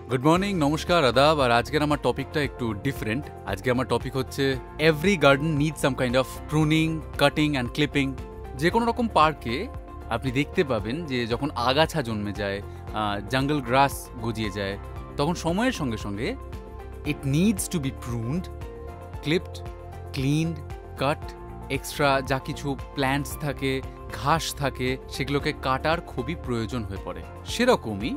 Good morning, নমস্কার, আদাব। আর আজকের আমার টপিকটা একটু ডিফারেন্ট। আজকে আমার টপিক হচ্ছে every garden need some kind of pruning, cutting and clipping. যে কোনো রকম পার্কে আপনি দেখতে পাবেন যে যখন আগাছা জন্মে যায়, জঙ্গল গ্রাস গজিয়ে যায়, তখন সময়ের সঙ্গে সঙ্গে it needs to be pruned, clipped, cleaned, cut. Extra যা কিছু প্ল্যান্টস থাকে, ঘাস থাকে, সেগুলোকে কাটার খুবই প্রয়োজন হয়ে পড়ে। সেরকমই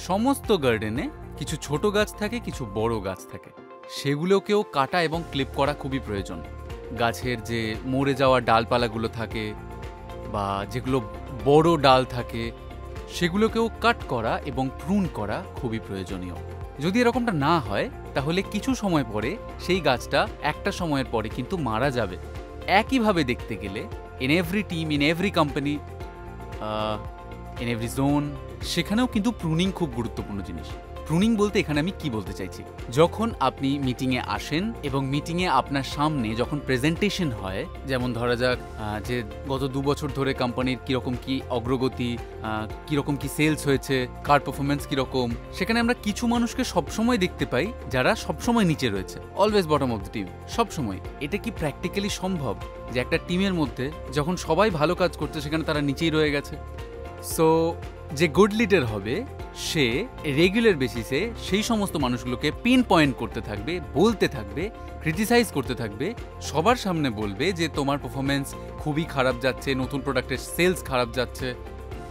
সমস্ত গার্ডেনে কিছু ছোট গাছ থাকে, কিছু বড় গাছ থাকে, সেগুলোকেও কাটা এবং ক্লিপ করা খুবই প্রয়োজন। গাছের যে মরে যাওয়া ডালপালাগুলো থাকে বা যেগুলো বড় ডাল থাকে, সেগুলোকেও কাট করা এবং প্রুন করা খুবই প্রয়োজনীয়। যদি এরকমটা না হয় তাহলে কিছু সময় পরে সেই গাছটা একটা সময়ের পরে কিন্তু মারা যাবে। একইভাবে দেখতে গেলে in every team, in every company, in every zone, সেখানেও কিন্তু প্রুনিং খুব গুরুত্বপূর্ণ জিনিস। প্রুনিং বলতে এখানে আমি কি বলতে চাইছি, যখন আপনি মিটিংয়ে আসেন এবং মিটিংয়ে আপনার সামনে যখন প্রেজেন্টেশন হয়, যেমন ধরা যাক যে গত 2 বছর ধরে কোম্পানির কীরকম কি অগ্রগতি, কীরকম কি সেলস হয়েছে, কার পারফরমেন্স কীরকম, সেখানে আমরা কিছু মানুষকে সবসময় দেখতে পাই যারা সবসময় নিচে রয়েছে, always bottom of the team, সবসময়। এটা কি প্র্যাকটিক্যালি সম্ভব যে একটা টিমের মধ্যে যখন সবাই ভালো কাজ করছে সেখানে তারা নিচেই রয়ে গেছে? সো যে গুড লিডার হবে সে রেগুলার বেসিসে সেই সমস্ত মানুষগুলোকে পিন পয়েন্ট করতে থাকবে, বলতে থাকবে, ক্রিটিসাইজ করতে থাকবে, সবার সামনে বলবে যে তোমার পারফরমেন্স খুবই খারাপ যাচ্ছে, নতুন প্রোডাক্টের সেলস খারাপ যাচ্ছে,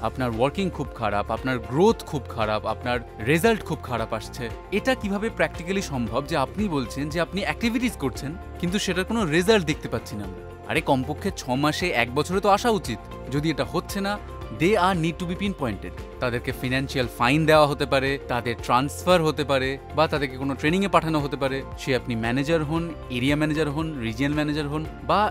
আপনার ওয়ার্কিং খুব খারাপ, আপনার গ্রোথ খুব খারাপ, আপনার রেজাল্ট খুব খারাপ আসছে। এটা কিভাবে প্র্যাকটিক্যালি সম্ভব যে আপনি বলছেন যে আপনি অ্যাক্টিভিটিস করছেন কিন্তু সেটার কোনো রেজাল্ট দেখতে পাচ্ছি না? আরে কমপক্ষে 6 মাসে 1 বছরে তো আসা উচিত। যদি এটা হচ্ছে না, they are need to be pinpointed. তাদেরকে ফিনান্সিয়াল ফাইন দেওয়া হতে পারে, তাদের ট্রান্সফার হতে পারে, বা তাদেরকে কোনো ট্রেনিংয়ে পাঠানো হতে পারে। সে আপনি ম্যানেজার হন, এরিয়া ম্যানেজার হন, রিজিয়নাল ম্যানেজার হন বা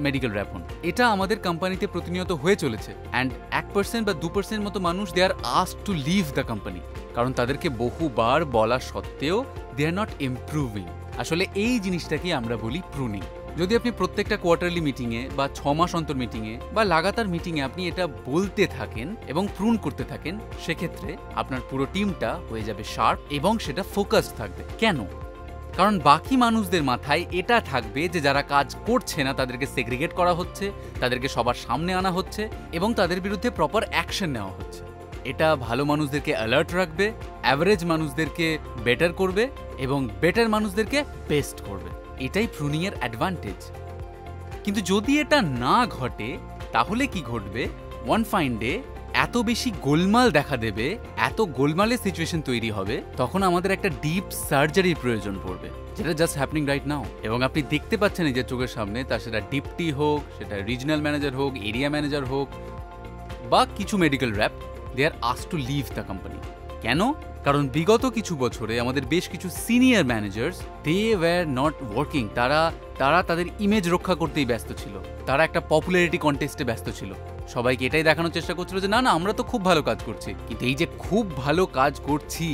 মেডিকেল র্যাপ হন। এটা আমাদের কোম্পানিতে প্রতিনিয়ত হয়ে চলেছে। অ্যান্ড 1% বা 2% মতো মানুষ they are asked to leave the company, কারণ তাদেরকে বহুবার বলা সত্ত্বেও দে আর নট ইমপ্রুভিং। আসলে এই জিনিসটাকে আমরা বলি প্রুনিং। যদি আপনি প্রত্যেকটা কোয়ার্টারলি মিটিংয়ে বা 6 মাস অন্তর মিটিংয়ে বা লাগাতার মিটিংয়ে আপনি এটা বলতে থাকেন এবং প্রুন করতে থাকেন, সেক্ষেত্রে আপনার পুরো টিমটা হয়ে যাবে শার্প এবং সেটা ফোকাসড থাকবে। কেন? কারণ বাকি মানুষদের মাথায় এটা থাকবে যে যারা কাজ করছে না তাদেরকে সেগ্রিগেট করা হচ্ছে, তাদেরকে সবার সামনে আনা হচ্ছে এবং তাদের বিরুদ্ধে প্রপার অ্যাকশন নেওয়া হচ্ছে। এটা ভালো মানুষদেরকে অ্যালার্ট রাখবে, অ্যাভারেজ মানুষদেরকে বেটার করবে এবং বেটার মানুষদেরকে বেস্ট করবে। এটাই প্রুনিংয়ের অ্যাডভান্টেজ। কিন্তু যদি এটা না ঘটে তাহলে কি ঘটবে? ওয়ান ফাইন ডে এত বেশি গোলমাল দেখা দেবে, এত গোলমালের সিচুয়েশন তৈরি হবে, তখন আমাদের একটা ডিপ সার্জারির প্রয়োজন পড়বে, যেটা জাস্ট হ্যাপনিং রাইট নাও। এবং আপনি দেখতে পাচ্ছেন এই যে চোখের সামনে, তা সেটা ডিপটি হোক, সেটা রিজনাল ম্যানেজার হোক, এরিয়া ম্যানেজার হোক বা কিছু medical rep, they are asked to leave the company. কেন? কারণ বিগত কিছু বছরে আমাদের বেশ কিছু senior managers they were not working. তারা তাদের ইমেজ রক্ষা করতেই ব্যস্ত ছিল, তারা একটা পপুলারিটি কন্টেস্টে ব্যস্ত ছিল, সবাইকে এটাই দেখানোর চেষ্টা করছিল যে না না আমরা তো খুব ভালো কাজ করছি। কিন্তু এই যে খুব ভালো কাজ করছি,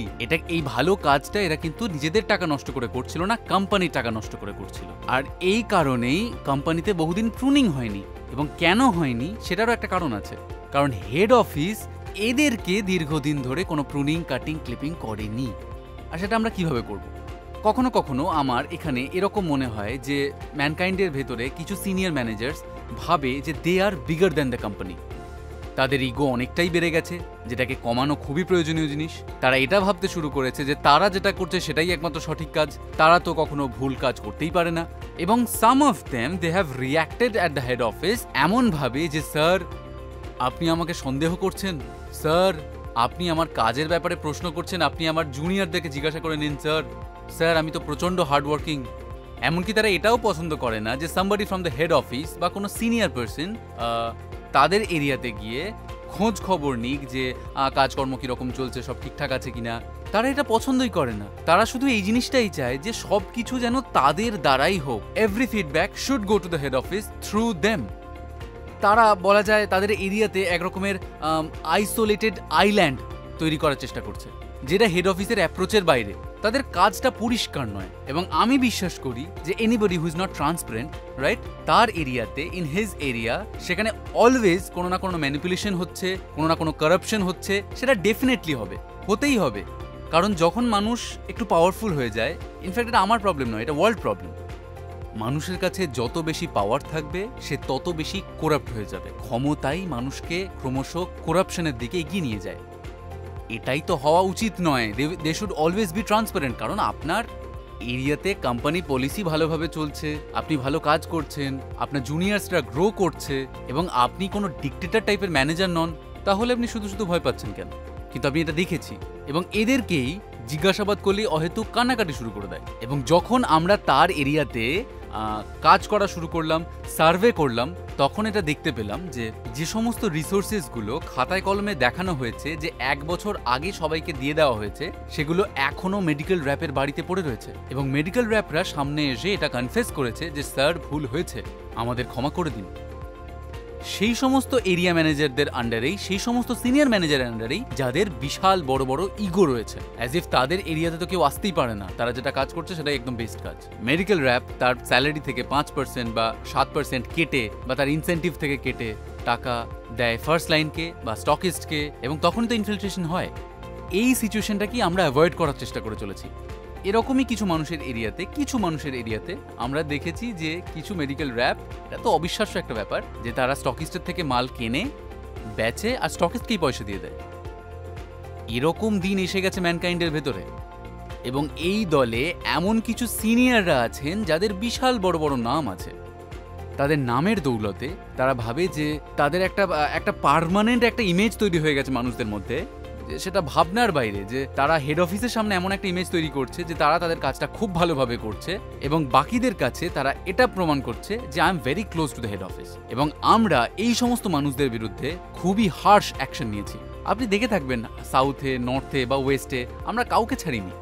এই ভালো কাজটা এরা কিন্তু নিজেদের টাকা নষ্ট করে করছিল না, কোম্পানির টাকা নষ্ট করে করছিল। আর এই কারণেই কোম্পানিতে বহুদিন প্রুনিং হয়নি। এবং কেন হয়নি সেটারও একটা কারণ আছে, কারণ হেড অফিস এদেরকে দীর্ঘদিন ধরে কোনো প্রুনিং, কাটিং, ক্লিপিং করেনি। আর সেটা আমরা কিভাবে করব? কখনো কখনো আমার এখানে এরকম মনে হয় যে ম্যানকাইন্ডের ভেতরে কিছু সিনিয়র ম্যানেজার্স ভাবে যে দে আর বিগার দ্যান দ্য কোম্পানি। তাদের ইগো অনেকটাই বেড়ে গেছে, যেটাকে কমানো খুবই প্রয়োজনীয় জিনিস। তারা এটা ভাবতে শুরু করেছে যে তারা যেটা করছে সেটাই একমাত্র সঠিক কাজ, তারা তো কখনো ভুল কাজ করতেই পারে না। এবং some of them they have reacted at the head office এমনভাবে যে স্যার আপনি আমাকে সন্দেহ করছেন, স্যার আপনি আমার কাজের ব্যাপারে প্রশ্ন করছেন, আপনি আমার জুনিয়রদেরকে জিজ্ঞাসা করে নিন স্যার আমি তো প্রচণ্ড হার্ডওয়ার্কিং। এমনকি তারা এটাও পছন্দ করে না যে somebody from the head office বা কোনো সিনিয়র পার্সন তাদের এরিয়াতে গিয়ে খোঁজ খবর নিক যে কাজকর্ম কীরকম চলছে, সব ঠিকঠাক আছে কিনা। তারা এটা পছন্দই করে না। তারা শুধু এই জিনিসটাই চায় যে সব কিছু যেন তাদের দ্বারাই হোক। Every feedback should go to the head office through them. তারা বলা যায় তাদের এরিয়াতে একরকমের আইসোলেটেড আইল্যান্ড তৈরি করার চেষ্টা করছে, যেটা হেড অফিসের অ্যাপ্রোচের বাইরে। তাদের কাজটা পরিষ্কার নয়। এবং আমি বিশ্বাস করি যে anybody who is not transparent, right, তার এরিয়াতে, ইন হিজ এরিয়া, সেখানে অলওয়েজ কোনো না কোনো ম্যানিপুলেশন হচ্ছে, কোনো না কোনো কারাপশন হচ্ছে, সেটা ডেফিনেটলি হবে, হতেই হবে। কারণ যখন মানুষ একটু পাওয়ারফুল হয়ে যায়, ইনফ্যাক্ট এটা আমার প্রবলেম নয়, এটা ওয়ার্ল্ড প্রবলেম, মানুষের কাছে যত বেশি পাওয়ার থাকবে সে তত বেশি করাপ্ট হয়ে যাবে। ক্ষমতাই মানুষকে ক্রমশ করাপশনের দিকে এগিয়ে নিয়ে যায়। এটাই তো হওয়া উচিত নয়। They should always be transparent. কারণ আপনার এরিয়াতে কোম্পানি পলিসি ভালোভাবে চলছে, আপনি ভালো কাজ করছেন, আপনার জুনিয়র্সরা গ্রো করছে এবং আপনি কোনো ডিক্টেটর টাইপের ম্যানেজার নন, তাহলে আপনি শুধু শুধু ভয় পাচ্ছেন কেন? কিন্তু আমি এটা দেখেছি এবং এদেরকেই জিজ্ঞাসাবাদ করলে অহেতুক কান্নাকাটি শুরু করে দেয়। এবং যখন আমরা তার এরিয়াতে কাজ করা শুরু করলাম, সার্ভে করলাম, তখন এটা দেখতে পেলাম যে যে সমস্ত রিসোর্সেসগুলো খাতায় কলমে দেখানো হয়েছে যে 1 বছর আগে সবাইকে দিয়ে দেওয়া হয়েছে, সেগুলো এখনও মেডিকেল র্যাপের বাড়িতে পড়ে রয়েছে। এবং মেডিকেল র্যাপরা সামনে এসে এটা কনফেস করেছে যে স্যার ভুল হয়েছে, আমাদের ক্ষমা করে দিন। সেই সমস্ত এরিয়া ম্যানেজারদের আন্ডারেই, সেই সমস্ত সিনিয়র ম্যানেজারের আন্ডারেই যাদের বিশাল বড় বড় ইগো রয়েছে, অ্যাজ ইফ তাদের এরিয়াতে তো কেউ আসতেই পারে না, তারা যেটা কাজ করছে সেটা একদম বেস্ট কাজ। মেডিকেল র্যাপ তার স্যালারি থেকে 5% বা 7% কেটে বা তার ইনসেন্টিভ থেকে কেটে টাকা দেয় ফার্স্ট লাইনকে বা স্টকিস্টকে, এবং তখনই তো ইনফিলট্রেশন হয়। এই সিচুয়েশনটা কি আমরা অ্যাভয়েড করার চেষ্টা করে চলেছি। এরকমই কিছু মানুষের এরিয়াতে আমরা দেখেছি যে কিছু মেডিকেল র্যাপ, এটা তো অবিশ্বাস্য একটা ব্যাপার, যে তারা স্টকিস্টের থেকে মাল কেনে, বেচে আর স্টকিস্টকেই পয়সা দিয়ে দেয়। এরকম দিন এসে গেছে ম্যানকাইন্ডের ভেতরে। এবং এই দলে এমন কিছু সিনিয়ররা আছেন যাদের বিশাল বড় বড় নাম আছে। তাদের নামের দৌলতে তারা ভাবে যে তাদের একটা পার্মানেন্ট একটা ইমেজ তৈরি হয়ে গেছে মানুষদের মধ্যে, সেটা ভাবনার বাইরে, যে তারা হেড অফিসের সামনে এমন একটা ইমেজ তৈরি করছে যে তারা তাদের কাজটা খুব ভালোভাবে করছে এবং বাকিদের কাছে তারা এটা প্রমাণ করছে যে I am very close to the head office. এবং আমরা এই সমস্ত মানুষদের বিরুদ্ধে খুবই হার্শ অ্যাকশন নিয়েছি। আপনি দেখে থাকবেন সাউথে, নর্থে বা ওয়েস্টে আমরা কাউকে ছাড়িনি।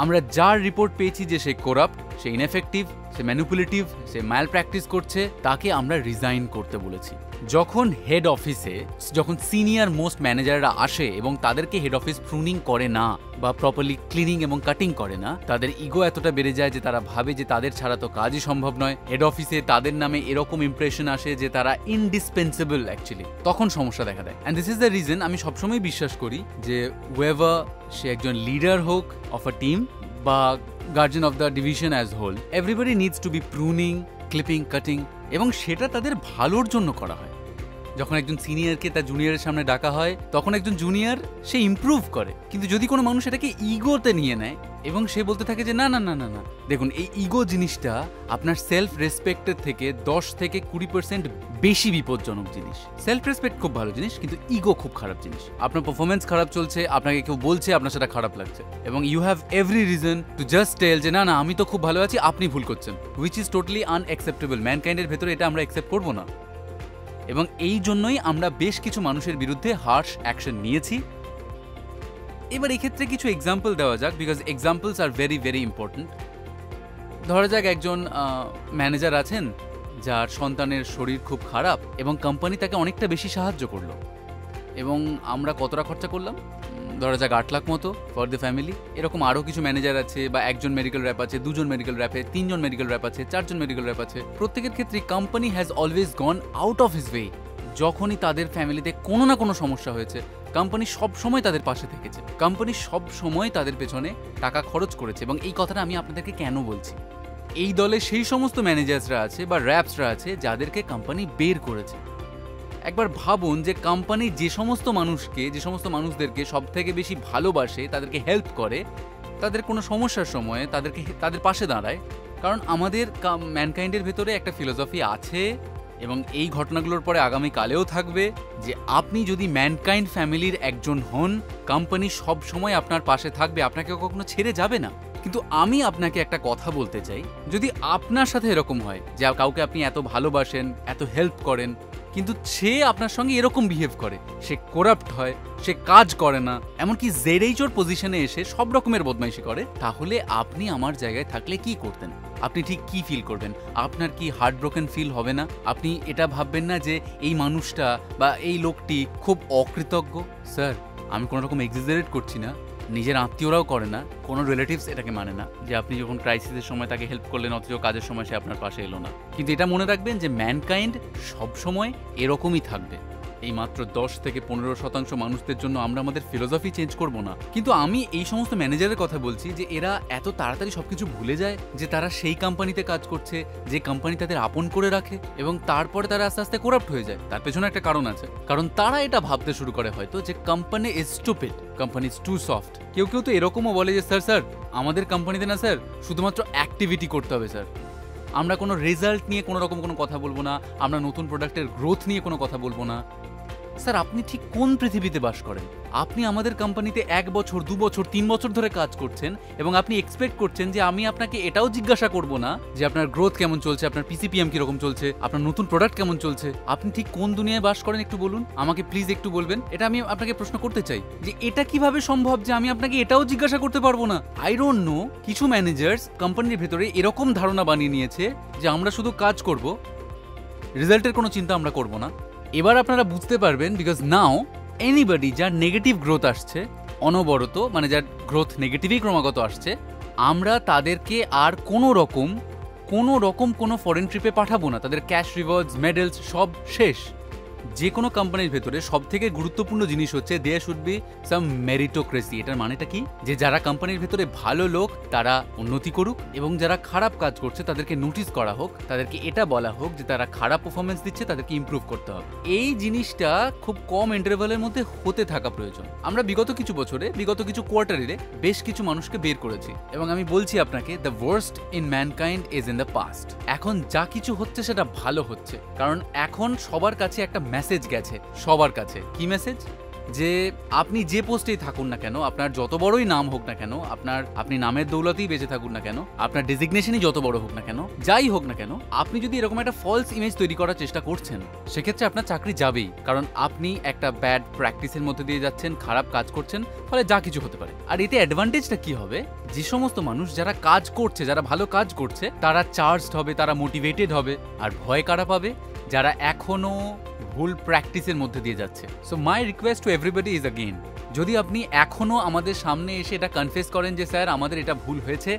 আমরা যার রিপোর্ট পেয়েছি যে সে করাপ্ট, সে ইনএফেক্টিভ, সে ম্যানিপুলেটিভ, সে ম্যাল প্র্যাকটিস করছে, তাকে আমরা রিজাইন করতে বলেছি। যখন হেড অফিসে যখন সিনিয়র মোস্ট ম্যানেজাররা আসে এবং তাদেরকে হেড অফিস প্রুনিং করে না বা প্রপারলি ক্লিনিং এবং কাটিং করে না, তাদের ইগো এতটা বেড়ে যায় যে তারা ভাবে যে তাদের ছাড়া তো কাজই সম্ভব নয়। হেড অফিসে তাদের নামে এরকম ইমপ্রেশন আসে যে তারা ইনডিসপেন্সেবল অ্যাকচুয়ালি, তখন সমস্যা দেখা দেয়। And this is the reason আমি সবসময় বিশ্বাস করি যে ওয়েভার সে একজন লিডার হোক অফ আ টিম বা guardian of the division as whole, everybody needs to be pruning, clipping, cutting, এবং সেটা তাদের ভালোর জন্য করা হয়। যখন একজন সিনিয়রকে তার জুনিয়রের সামনে ডাকা হয়, তখন একজন জুনিয়র সে ইমপ্রুভ করে। কিন্তু যদি কোনো মানুষ এটাকে ইগোতে নিয়ে নেয় এবং সে বলতে থাকে যে না না না না না, দেখুন এই ইগো জিনিসটা আপনার সেলফ রেসপেক্টের থেকে 10 থেকে 20% বেশি বিপজ্জনক জিনিস। সেলফ রেসপেক্ট খুব ভালো জিনিস, কিন্তু ইগো খুব খারাপ জিনিস। আপনার পারফরমেন্স খারাপ চলছে, আপনাকে কেউ বলছে, আপনার সেটা খারাপ লাগছে, এবং you have every reason to just tell যে না না আমি তো খুব ভালো আছি, আপনি ভুল করছেন, হুইচ ইজ টোটালি আনঅ্যাকসেপ্টেবল। ম্যানকাইন্ডের ভেতরে এটা আমরা অ্যাকসেপ্ট করবো না, এবং এই জন্যই আমরা বেশ কিছু মানুষের বিরুদ্ধে হার্শ অ্যাকশন নিয়েছি। এবার এক্ষেত্রে কিছু এক্সাম্পল দেওয়া যাক, because examples are very very important. ধরা যাক একজন ম্যানেজার আছেন যার সন্তানের শরীর খুব খারাপ এবং কোম্পানি তাকে অনেকটা বেশি সাহায্য করলো, এবং আমরা কতটা খরচা করলাম, ধরা যাক 8 লাখ মতো ফর দ্য ফ্যামিলি। এরকম আরও কিছু ম্যানেজার আছে, বা একজন মেডিকেল র্যাপ আছে, 2 জন মেডিকেল র্যাপে, 3 জন মেডিকেল র্যাপ আছে, 4 জন মেডিকেল র্যাপ আছে। প্রত্যেকের ক্ষেত্রে company has always gone out of his way. যখনই তাদের ফ্যামিলিতে কোনো না কোনো সমস্যা হয়েছে, কোম্পানি সব সময় তাদের পাশে থেকেছে, কোম্পানি সব সময় তাদের পেছনে টাকা খরচ করেছে। এবং এই কথাটা আমি আপনাদেরকে কেন বলছি, এই দলে সেই সমস্ত ম্যানেজার্সরা আছে বা র্যাপসরা আছে যাদেরকে কোম্পানি বের করেছে। একবার ভাবুন যে কোম্পানি যে সমস্ত মানুষদেরকে সব থেকে বেশি ভালোবাসে, তাদেরকে হেল্প করে, তাদের কোনো সমস্যার সময়ে তাদের পাশে দাঁড়ায়। কারণ আমাদের ম্যানকাইন্ডের ভেতরে একটা ফিলোসফি আছে, এবং এই ঘটনাগুলোর পরে আগামীকালেও থাকবে, যে আপনি যদি ম্যানকাইন্ড ফ্যামিলির একজন হন, কোম্পানি সব সময় আপনার পাশে থাকবে, আপনাকে কখনো ছেড়ে যাবে না। কিন্তু আমি আপনাকে একটা কথা বলতে চাই, যদি আপনার সাথে এরকম হয় যে কাউকে আপনি এত ভালোবাসেন, এত হেল্প করেন, কিন্তু সে আপনার সঙ্গে এরকম বিহেভ করে, সে করাপ্ট হয়, সে কাজ করে না, এমনকি জেডএইচওর পজিশনে এসে সব রকমের বদমাইশি করে, তাহলে আপনি আমার জায়গায় থাকলে কি করতেন? আপনি ঠিক কি ফিল করবেন? আপনার কি হার্ট ব্রোকেন ফিল হবে না? আপনি এটা ভাববেন না যে এই মানুষটা বা এই লোকটি খুব অকৃতজ্ঞ? স্যার, আমি কোনো রকম এক্সাজারেট করছি না, নিজের আত্মীয়রাও করে না, কোনো রিলেটিভস এটাকে মানে না যে আপনি যখন ক্রাইসিসের সময় তাকে হেল্প করলেন অথচ কাজের সময় সে আপনার পাশে এলো না। কিন্তু এটা মনে রাখবেন যে ম্যানকাইন্ড সবসময় এরকমই থাকবে, এই মাত্র 10-15% মানুষদের জন্য আমরা আমাদের ফিলোসফি চেঞ্জ করব না। কিন্তু আমি এই সমস্ত ম্যানেজারের কথা বলছি যে এরা এত তাড়াতাড়ি সবকিছু ভুলে যায় যে তারা সেই কোম্পানিতে কাজ করছে যে কোম্পানি তাদের আপন করে রাখে, এবং তারপরে তারা আস্তে আস্তে করাপ্ট হয়ে যায়। তার পেছনে একটা কারণ আছে, কারণ তারা এটা ভাবতে শুরু করে হয়তো যে company is stupid, company is too soft. কেউ কেউ তো এরকমও বলে যে স্যার আমাদের কোম্পানিতে না স্যার শুধুমাত্র অ্যাক্টিভিটি করতে হবে স্যার, আমরা কোনো রেজাল্ট নিয়ে কোনো রকম কোনো কথা বলবো না, আমরা নতুন প্রোডাক্টের গ্রোথ নিয়ে কোনো কথা বলবো না। স্যার আপনি ঠিক কোন পৃথিবীতে বাস করেন? আপনি আমাদের কোম্পানিতে 1 বছর 2 বছর 3 বছর ধরে কাজ করছেন এবং আপনি এক্সপেক্ট করছেন যে আমি আপনাকে এটাও জিজ্ঞাসা করব না যে আপনার গ্রোথ কেমন চলছে, আপনার পিসিপিএম কিরকম চলছে, আপনার নতুন প্রোডাক্ট কেমন চলছে। আপনি ঠিক কোন দুনিয়ায় বাস করেন একটু বলুন আমাকে, প্লিজ একটু বলবেন। এটা আমি আপনাকে প্রশ্ন করতে চাই যে এটা কিভাবে সম্ভব যে আমি আপনাকে এটাও জিজ্ঞাসা করতে পারবো না। আই ডোন্ট নো, কিছু ম্যানেজার্স কোম্পানির ভেতরে এরকম ধারণা বানিয়ে নিয়েছে যে আমরা শুধু কাজ করব, রেজাল্টের কোনো চিন্তা আমরা করব না। এবার আপনারা বুঝতে পারবেন, বিকজ নাও এনিবডি যার নেগেটিভ গ্রোথ আসছে অনবরত, মানে যার গ্রোথ নেগেটিভই ক্রমাগত আসছে, আমরা তাদেরকে আর কোনো রকম কোনো ফরেন ট্রিপে পাঠাবো না। তাদের ক্যাশ রিওয়ার্ডস, মেডেলস সব শেষ। যে কোনো কোম্পানির ভেতরে সব থেকে গুরুত্বপূর্ণ জিনিস হচ্ছে there should be some meritocracy. এটার মানেটা কি? যে যারা কোম্পানির ভেতরে ভালো লোক তারা উন্নতি করুক, এবং যারা খারাপ কাজ করছে তাদেরকে নোটিস করা হোক, তাদেরকে এটা বলা হোক যে তারা খারাপ পারফরমেন্স দিচ্ছে, তাদেরকে ইমপ্রুভ করতে হবে। এই জিনিসটা খুব কম ইন্টারভ্যালের মধ্যে হতে থাকা প্রয়োজন। আমরা বিগত কিছু বছরে, বিগত কিছু কোয়ার্টারে বেশ কিছু মানুষকে বের করেছি, এবং আমি বলছি আপনাকে the worst in mankind is in the past. এখন যা কিছু হচ্ছে সেটা ভালো হচ্ছে, কারণ এখন সবার কাছে একটা মেসেজ গেছে, সবার কাছে। কি মেসেজ? যে আপনি যে পোস্টেই থাকুন না কেন, আপনার যত বড়ই নাম হোক না কেন, আপনি নামের দৌলতেই বেঁচে থাকুন না কেন, আপনার ডেজিগনেশনই যত বড় হোক না কেন, যাই হোক না কেন, আপনি যদি এরকম একটা ফলস ইমেজ তৈরি করার চেষ্টা করছেন, সেক্ষেত্রে আপনার চাকরি যাবেই। কারণ আপনি একটা ব্যাড প্র্যাকটিসের মধ্যে দিয়ে যাচ্ছেন, খারাপ কাজ করছেন, ফলে যা কিছু হতে পারে। আর এতে অ্যাডভান্টেজটা কি হবে? যে সমস্ত মানুষ যারা কাজ করছে, যারা ভালো কাজ করছে, তারা চার্জড হবে, তারা মোটিভেটেড হবে। আর ভয় কারা পাবে? যারা এখনো ভুল প্র্যাকটিসের মধ্যে দিয়ে যাচ্ছে। So my request to everybody is again, যদি আপনি এখনো আমাদের সামনে এসে এটা কনফেস করেন যে স্যার আমাদের এটা ভুল হয়েছে,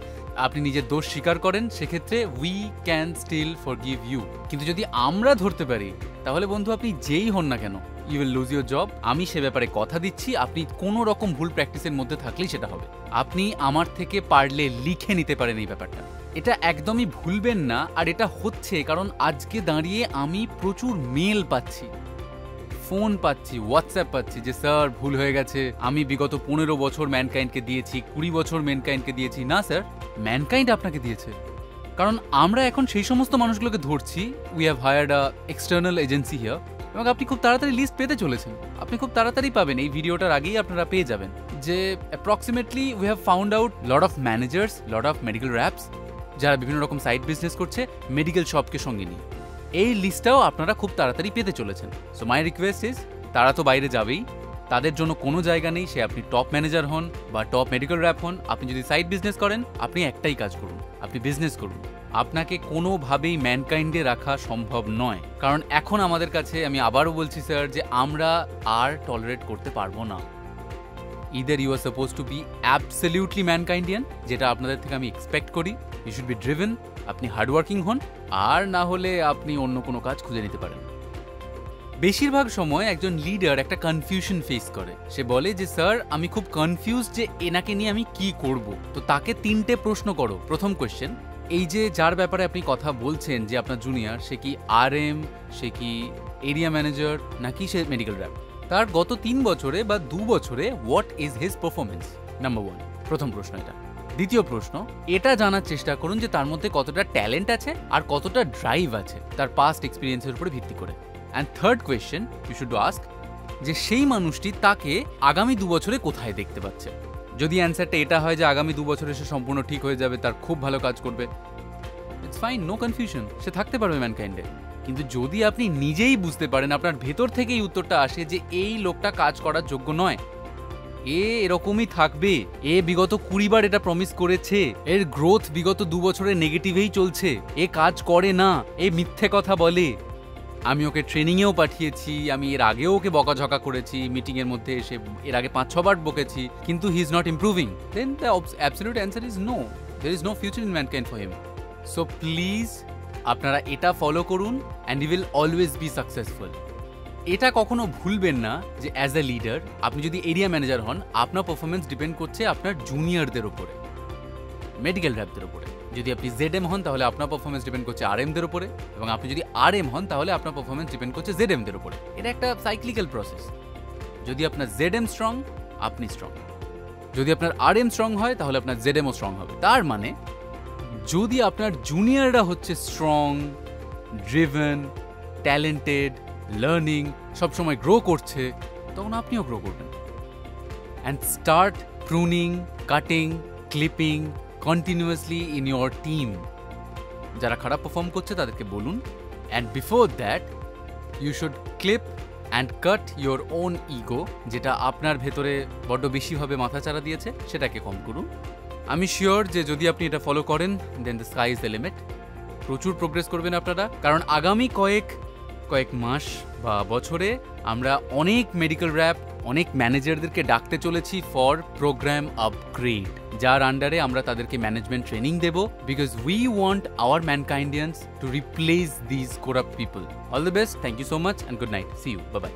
আপনি নিজের দোষ স্বীকার করেন, সেক্ষেত্রে we can still forgive you. কিন্তু যদি আমরা ধরতে পারি, তাহলে বন্ধু আপনি যেই হন না কেন, you will lose your job. আমি সে ব্যাপারে কথা দিচ্ছি, আপনি কোনো রকম ভুল প্র্যাকটিসের মধ্যে থাকলেই সেটা হবে। আপনি আমার থেকে পারলে লিখে নিতে পারেন এই ব্যাপারটা, এটা একদমই ভুলবেন না। আর এটা হচ্ছে কারণ আজকে দাঁড়িয়ে আমি প্রচুর মেল পাচ্ছি, ফোন পাচ্ছি, হোয়াটসঅ্যাপ পাচ্ছি যে স্যার ভুল হয়ে গেছে, আমি বিগত 15 বছর ম্যানকাইন্ডকে দিয়েছি, 20 বছর ম্যানকাইন্ডকে দিয়েছি। না স্যার, ম্যানকাইন্ড আপনাকে দিয়েছে, কারণ আমরা এখন সেই সমস্ত মানুষগুলোকে ধরছি। We have hired a external agency here, এবং আপনি খুব তাড়াতাড়ি লিস্ট পেতে চলেছেন। আপনি খুব তাড়াতাড়ি পাবেন, এই ভিডিওটার আগেই আপনারা পেয়ে যাবেন যে approximately we have found out lot of managers, lot of medical reps যারা বিভিন্ন রকম সাইড বিজনেস করছে মেডিকেল শপকে সঙ্গে নিয়ে। এই লিস্টটাও আপনারা খুব তাড়াতাড়ি পেতে চলেছেন। সো মাই রিকোয়েস্ট ইজ, তারা তো বাইরে যাবেই, তাদের জন্য কোনো জায়গা নেই। সে আপনি টপ ম্যানেজার হন বা টপ মেডিকেল র্যাপ হন, আপনি যদি সাইড বিজনেস করেন, আপনি একটাই কাজ করুন, আপনি বিজনেস করুন। আপনাকে কোনোভাবেই ম্যানকাইন্ডে রাখা সম্ভব নয়, কারণ এখন আমাদের কাছে, আমি আবারও বলছি স্যার, যে আমরা আর টলারেট করতে পারবো না। Either you are suppose to be absolutely Mankindian, যেটা আপনাদের থেকে আমি এক্সপেক্ট করি, ইউ শুড বি ড্রিভেন, আপনি হার্ডওয়ার্কিং হন, আর না হলে আপনি অন্য কোনো কাজ খুঁজে নিতে পারেন। বেশিরভাগ সময় একজন লিডার একটা কনফিউশন ফেস করে। সে বলে যে স্যার আমি খুব কনফিউজ যে এনাকে নিয়ে আমি কি করব। তো তাকে 3টে প্রশ্ন করো। প্রথম কোয়েশ্চেন, এই যে যার ব্যাপারে আপনি কথা বলছেন যে আপনার জুনিয়র, সে কি RM, সে কি এরিয়া ম্যানেজার, নাকি সে মেডিকেল র্যাপ? তার গত 3 বছরে বা 2 বছরে what is his performance? Number 1, প্রথম প্রশ্ন এটা। দ্বিতীয় প্রশ্ন, এটা জানার চেষ্টা করুন যে তার মধ্যে কতটা ট্যালেন্ট আছে আর কতটা ড্রাইভ আছে তার পাস্ট এক্সপিরিয়েন্সের উপরে ভিত্তি করে। And third question you should ask, যে সেই মানুষটি তাকে আগামী 2 বছরে কোথায় দেখতে পাচ্ছে। যদি অ্যান্সারটা এটা হয় যে আগামী 2 বছরে সে সম্পূর্ণ ঠিক হয়ে যাবে, তার খুব ভালো কাজ করবে, ইটস ফাইন, নো কনফিউশন, সে থাকতে পারবে ম্যানকাইন্ডে। কিন্তু যদি আপনি নিজেই বুঝতে পারেন, আপনার ভেতর থেকেই উত্তরটা আসে যে এই লোকটা কাজ করার যোগ্য নয়, এরকমই থাকবে, বিগত 20 বার এটা প্রমিস করেছে, এর গ্রোথ বিগত 2 বছরে নেগেটিভেই চলছে, কাজ করে না, মিথ্যে কথা বলে, আমি ওকে ট্রেনিংয়েও পাঠিয়েছি, আমি এর আগেও ওকে বকাঝকা করেছি, মিটিংয়ের মধ্যে এসে এর আগে 5-6 বার বকেছি, কিন্তু he is not improving, then the absolute answer is no, there is no future in mankind for him. So please আপনারা এটা ফলো করুন, and you will always be successful. এটা কখনো ভুলবেন না যে অ্যাজ এ লিডার আপনি যদি এরিয়া ম্যানেজার হন, আপনার পারফরমেন্স ডিপেন্ড করছে আপনার জুনিয়রদের উপরে, মেডিকেল র্যাপদের উপরে। যদি আপনি জেডএম হন তাহলে আপনার পারফরমেন্স ডিপেন্ড করছে আরএমদের উপরে, এবং আপনি যদি আরএম হন তাহলে আপনার পারফরমেন্স ডিপেন্ড করছে জেডএমদের উপরে। এটা একটা সাইক্লিক্যাল প্রসেস। যদি আপনার জেডএম স্ট্রং, আপনি স্ট্রং। যদি আপনার আরএম স্ট্রং হয় তাহলে আপনার জেডএমও স্ট্রং হবে। তার মানে যদি আপনার জুনিয়ররা হচ্ছে স্ট্রং, ড্রিভেন, ট্যালেন্টেড, লার্নিং, সবসময় গ্রো করছে, তখন আপনিও গ্রো করবেন। And start pruning, cutting, clipping continuously in your team. যারা খারাপ পারফর্ম করছে তাদেরকে বলুন, and before that you should clip and cut your own ego, যেটা আপনার ভেতরে বড্ড বেশিভাবে মাথাচাড়া দিয়েছে সেটাকে কম করুন। আমি শিওর যে যদি আপনি এটা ফলো করেন then the sky is the limit. প্রচুর প্রোগ্রেস করবেন আপনারা, কারণ আগামী কয়েক মাস বা বছরে আমরা অনেক মেডিকেল র্যাপ, অনেক ম্যানেজারদেরকে ডাকতে চলেছি ফর প্রোগ্রাম আপগ্রেড, যার আন্ডারে আমরা তাদেরকে ম্যানেজমেন্ট ট্রেনিং দেব, because we want our Mankindians to replace these corrupt people. All the best, thank you so much and good night, see you, bye by.